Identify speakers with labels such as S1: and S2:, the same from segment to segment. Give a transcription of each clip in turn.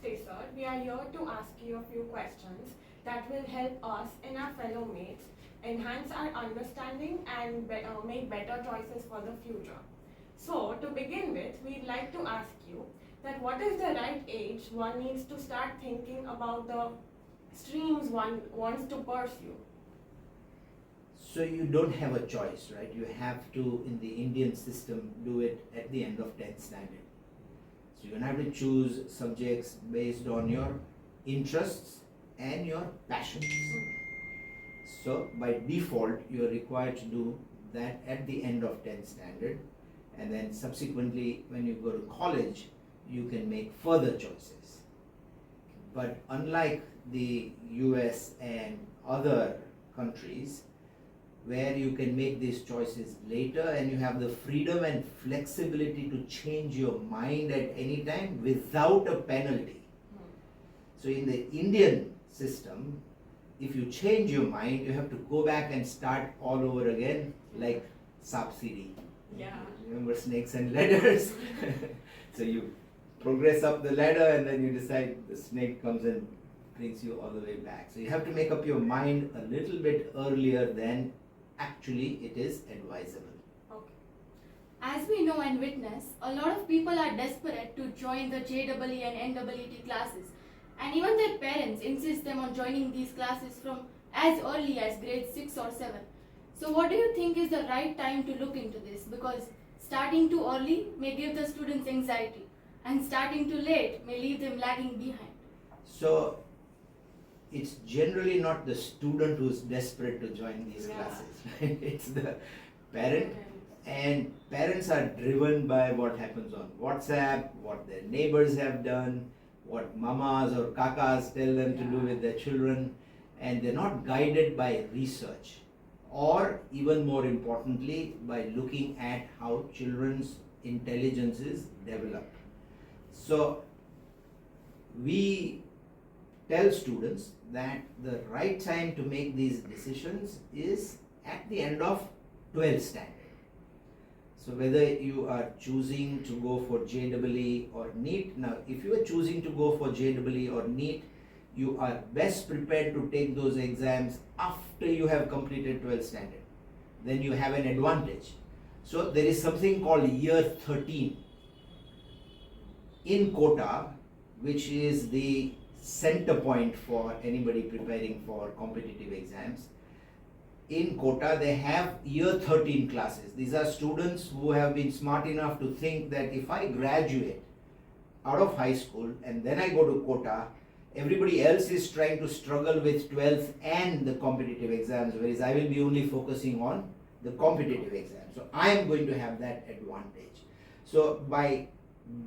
S1: Namaste sir, we are here to ask you a few questions that will help us and our fellow mates enhance our understanding and make better choices for the future. So to begin with, we'd like to ask you that what is the right age one needs to start thinking about the streams one wants to pursue?
S2: So you don't have a choice, right? You have to, in the Indian system, do it at the end of 10th standard. So you're going to have to choose subjects based on your interests and your passions. So by default, you're required to do that at the end of 10th standard, and then subsequently when you go to college, you can make further choices. But unlike the US and other countries, where you can make these choices later and you have the freedom and flexibility to change your mind at any time without a penalty. So in the Indian system, if you change your mind, you have to go back and start all over again, like Sapsidi.
S1: Yeah.
S2: Remember snakes and ladders? So you progress up the ladder and then you decide the snake comes and brings you all the way back. So you have to make up your mind a little bit earlier than actually it is advisable.
S1: Okay.
S3: As we know and witness, a lot of people are desperate to join the JEE and NEET classes, and even their parents insist them on joining these classes from as early as grade 6 or 7. So what do you think is the right time to look into this? Because starting too early may give the students anxiety, and starting too late may leave them lagging behind.
S2: So it's generally not the student who's desperate to join these classes, right? It's the parent, and parents are driven by what happens on WhatsApp, what their neighbors have done, what mamas or kakas tell them to do with their children, and they're not guided by research, or even more importantly, by looking at how children's intelligences develop. So we tell students that the right time to make these decisions is at the end of 12th standard. So whether you are choosing to go for JEE or NEET, now if you are choosing to go for JEE or NEET, you are best prepared to take those exams after you have completed 12th standard. Then you have an advantage. So there is something called year 13 in quota, which is the center point for anybody preparing for competitive exams. In quota, they have year 13 classes. These are students who have been smart enough to think that if I graduate out of high school and then I go to quota, everybody else is trying to struggle with 12th and the competitive exams, whereas I will be only focusing on the competitive exams. So I am going to have that advantage. So by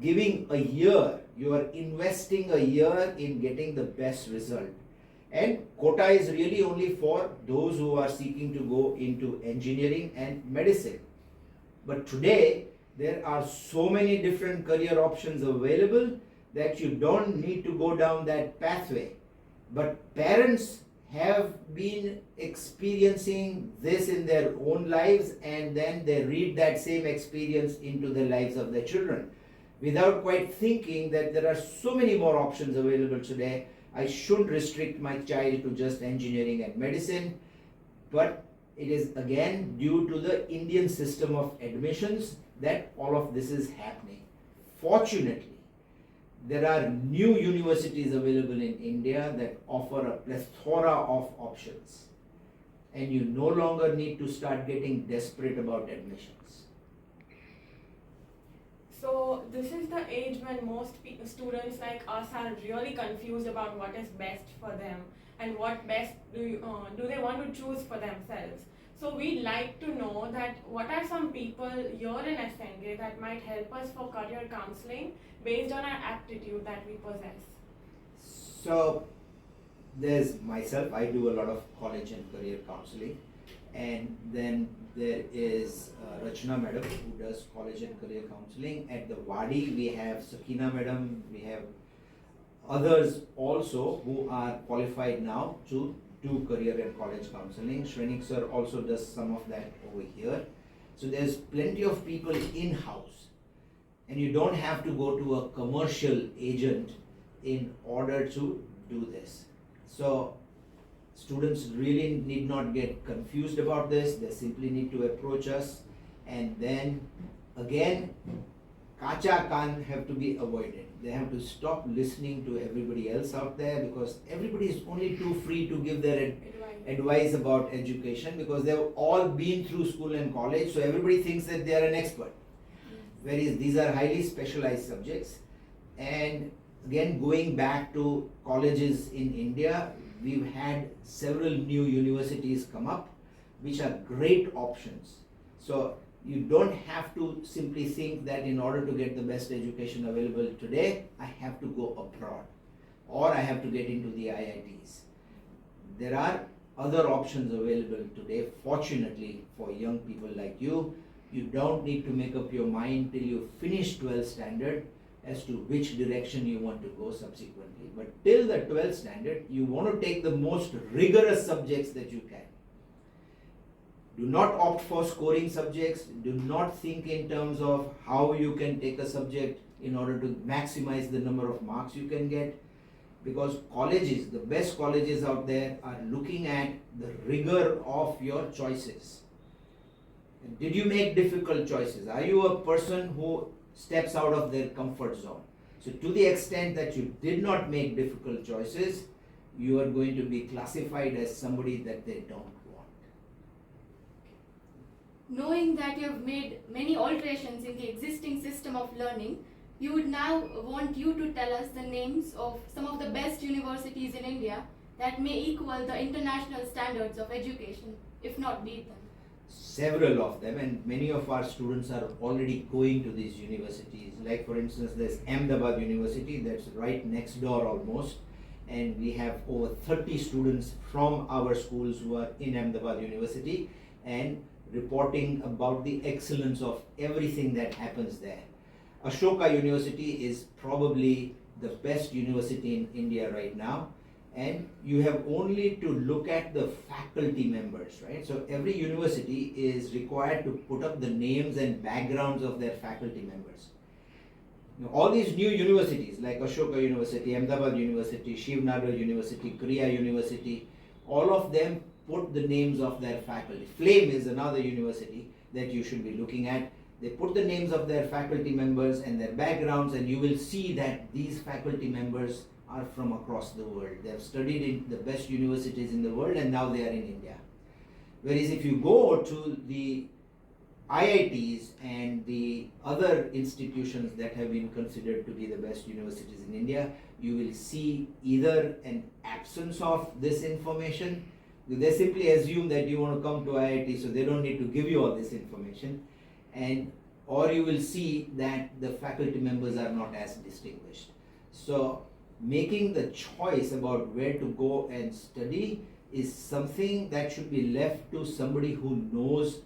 S2: giving a year, you are investing a year in getting the best result. And quota is really only for those who are seeking to go into engineering and medicine. But today, there are so many different career options available that you don't need to go down that pathway. But parents have been experiencing this in their own lives, and then they read that same experience into the lives of their children, without quite thinking that there are so many more options available today. I shouldn't restrict my child to just engineering and medicine, but it is again due to the Indian system of admissions that all of this is happening. Fortunately, there are new universities available in India that offer a plethora of options, and you no longer need to start getting desperate about admissions.
S1: So this is the age when most students like us are really confused about what is best for them and what best do they want to choose for themselves. So we'd like to know that what are some people here in SNJ that might help us for career counseling based on our aptitude that we possess.
S2: So there's myself, I do a lot of college and career counseling, and then there is Rachna madam who does college and career counseling. At the Wadi we have Sakina madam, we have others also who are qualified now to do career and college counseling. Shrenik sir also does some of that over here. So there's plenty of people in-house, and you don't have to go to a commercial agent in order to do this. So students really need not get confused about this. They simply need to approach us, and then again, kacha kan have to be avoided. They have to stop listening to everybody else out there, because everybody is only too free to give their advice about education, because they've all been through school and college, so everybody thinks that they are an expert. Whereas these are highly specialized subjects. And again, going back to colleges in India, we've had several new universities come up, which are great options. So you don't have to simply think that in order to get the best education available today, I have to go abroad or I have to get into the IITs. There are other options available today, fortunately for young people like you. You don't need to make up your mind till you finish 12th standard as to which direction you want to go subsequently. But till the 12th standard, you want to take the most rigorous subjects that you can. Do not opt for scoring subjects. Do not think in terms of how you can take a subject in order to maximize the number of marks you can get. Because colleges, the best colleges out there, are looking at the rigor of your choices. Did you make difficult choices? Are you a person who steps out of their comfort zone? So to the extent that you did not make difficult choices, you are going to be classified as somebody that they don't want.
S3: Knowing that you have made many alterations in the existing system of learning, we would now want you to tell us the names of some of the best universities in India that may equal the international standards of education, if not beat them.
S2: Several of them, and many of our students are already going to these universities. Like for instance, there's Ahmedabad University, that's right next door almost, and we have over 30 students from our schools who are in Ahmedabad University and reporting about the excellence of everything that happens there. Ashoka University is probably the best university in India right now, and you have only to look at the faculty members, right? So every university is required to put up the names and backgrounds of their faculty members. Now, all these new universities like Ashoka University, Ahmedabad University, Shivnagar University, Kriya University, all of them put the names of their faculty. Flame is another university that you should be looking at. They put the names of their faculty members and their backgrounds, and you will see that these faculty members are from across the world. They have studied in the best universities in the world, and now they are in India. Whereas if you go to the IITs and the other institutions that have been considered to be the best universities in India, you will see either an absence of this information. They simply assume that you want to come to IIT, so they don't need to give you all this information. And or you will see that the faculty members are not as distinguished. So making the choice about where to go and study is something that should be left to somebody who knows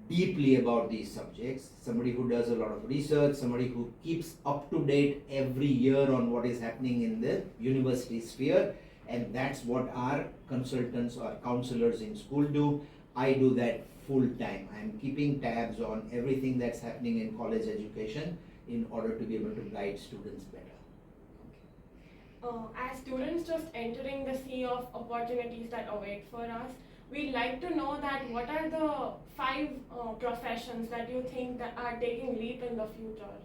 S2: deeply about these subjects, somebody who does a lot of research, somebody who keeps up to date every year on what is happening in the university sphere, and that's what our consultants or counselors in school do. I do that full time. I'm keeping tabs on everything that's happening in college education in order to be able to guide students better.
S1: As students just entering the sea of opportunities that await for us, we'd like to know that what are the 5 professions that you think that are taking leap in the future?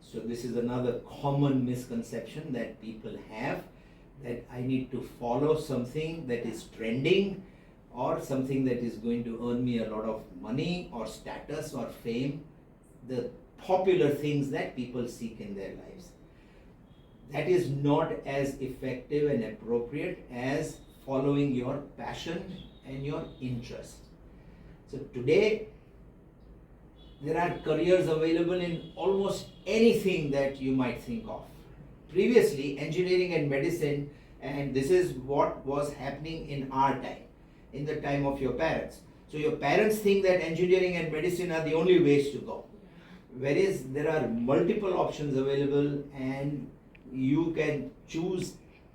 S2: So this is another common misconception that people have, that I need to follow something that is trending or something that is going to earn me a lot of money or status or fame, the popular things that people seek in their lives. That is not as effective and appropriate as following your passion and your interest. So today, there are careers available in almost anything that you might think of. Previously, engineering and medicine, and this is what was happening in our time, in the time of your parents. So your parents think that engineering and medicine are the only ways to go. Whereas there are multiple options available, and you can choose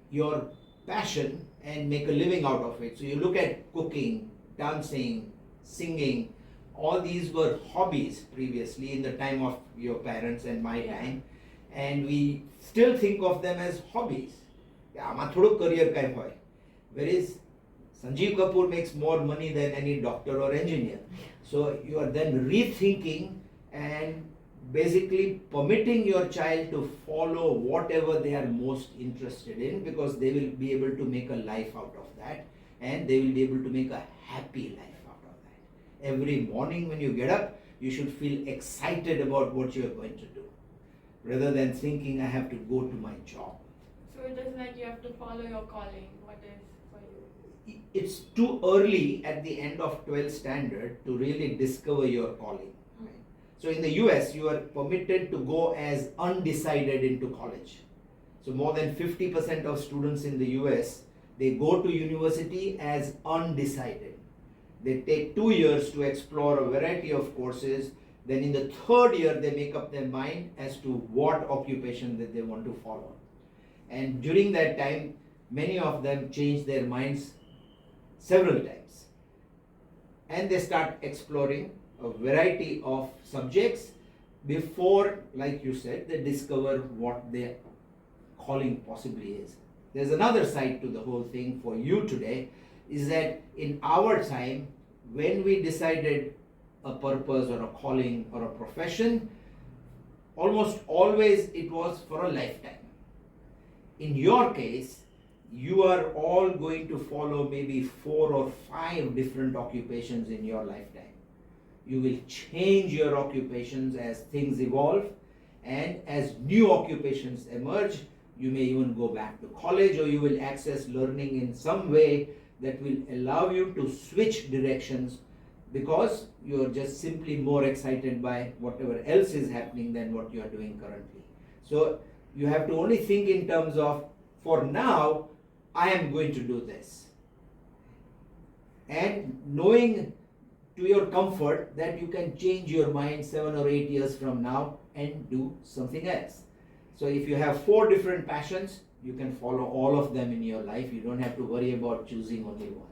S2: your passion and make a living out of it. So you look at cooking, dancing, singing, all these were hobbies previously in the time of your parents and my time. and we still think of them as hobbies. આમાં થોડું career કાંઈ હોય. Whereas Sanjeev Kapoor makes more money than any doctor or engineer. So you are then rethinking and basically permitting your child to follow whatever they are most interested in, because they will be able to make a life out of that, and they will be able to make a happy life out of that. Every morning when you get up, you should feel excited about what you are going to do, rather than thinking I have to go to my job.
S1: So it is like you have to follow your calling. What is for you?
S2: It's too early at the end of 12th standard to really discover your calling. Right? So in the US, you are permitted to go as undecided into college. So more than 50% of students in the US, they go to university as undecided. They take 2 years to explore a variety of courses. Then in the third year, they make up their mind as to what occupation that they want to follow. And during that time, many of them change their minds several times. And they start exploring a variety of subjects before, like you said, they discover what their calling possibly is. There's another side to the whole thing for you today, is that in our time, when we decided a purpose or a calling or a profession, almost always it was for a lifetime. In your case, you are all going to follow maybe 4 or 5 different occupations in your lifetime. You will change your occupations as things evolve, and as new occupations emerge, you may even go back to college, or you will access learning in some way that will allow you to switch directions, because you are just simply more excited by whatever else is happening than what you are doing currently. So you have to only think in terms of, for now, I am going to do this. And knowing to your comfort that you can change your mind 7 or 8 years from now and do something else. So if you have 4 different passions, you can follow all of them in your life. You don't have to worry about choosing only one.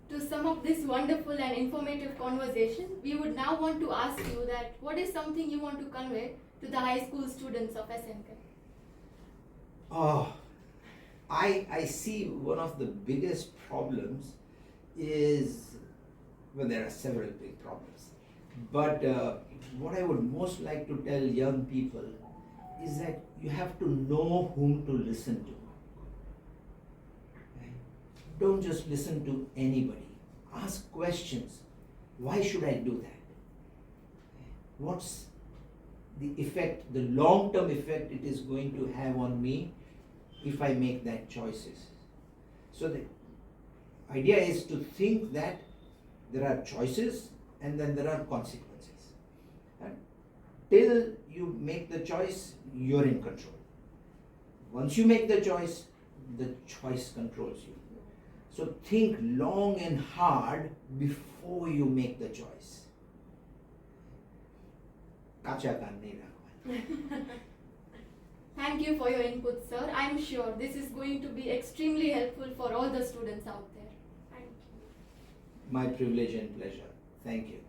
S3: To sum up this wonderful and informative conversation, we would now want to ask you that what is something you want to convey to the high school students of SNK?
S2: Oh, I see one of the biggest problems is, well, there are several big problems, but what I would most like to tell young people is that you have to know whom to listen to. Right? Don't just listen to anybody. Ask questions. Why should I do that? What's the effect, the long-term effect it is going to have on me if I make that choices? So the idea is to think that there are choices and then there are consequences. And till you make the choice, you're in control. Once you make the choice controls you. So think long and hard before you make the choice. કાચા કાન નહીં રાખવાના.
S3: Thank you for your input, sir. I'm sure this is going to be extremely helpful for all the students out there.
S1: Thank you.
S2: My privilege and pleasure. Thank you.